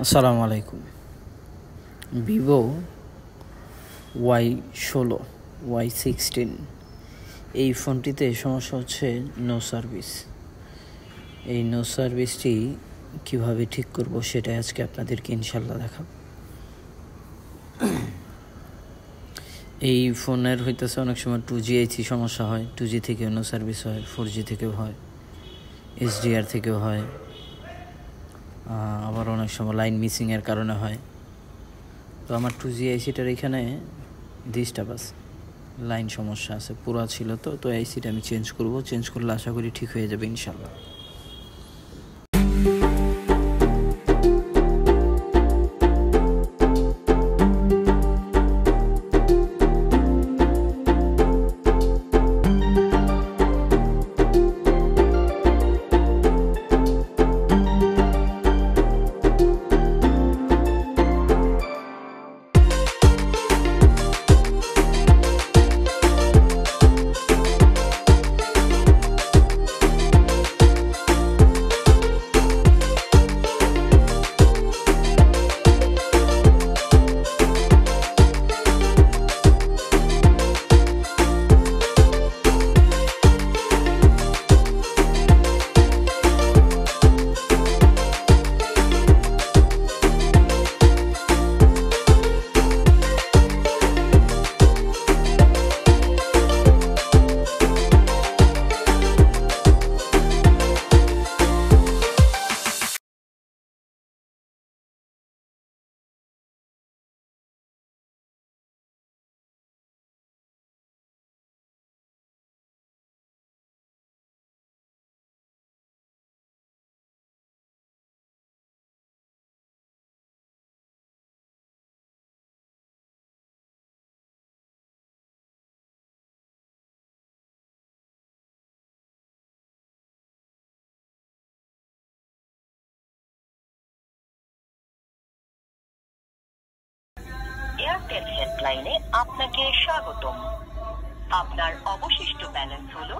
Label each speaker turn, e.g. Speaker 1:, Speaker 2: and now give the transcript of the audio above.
Speaker 1: আসসালামু আলাইকুম। Vivo Y16 Y16 এই ফোনটিতে সমস্যা হচ্ছে নো সার্ভিস। এই নো সার্ভিসটি কীভাবে ঠিক করব সেটাই আজকে আপনাদেরকে ইনশাল্লাহ দেখাব। এই ফোনের হইতেছে অনেক সময় 2G সমস্যা হয়, 2G থেকেও নো সার্ভিস হয়, 4G থেকেও হয়, HDR থেকেও হয়, আবার অনেক সময় লাইন মিসিংয়ের কারণে হয়। তো আমার 2G আইসিটার এখানে ডিস্টার্ব আছে, লাইন সমস্যা আছে, পুরা ছিল তো আইসিটা আমি চেঞ্জ করলে আশা করি ঠিক হয়ে যাবে ইনশাল্লাহ।
Speaker 2: এয়ারটেল হেল্পলাইনে আপনাকে স্বাগতম। আপনার অবশিষ্ট ব্যালেন্স হলো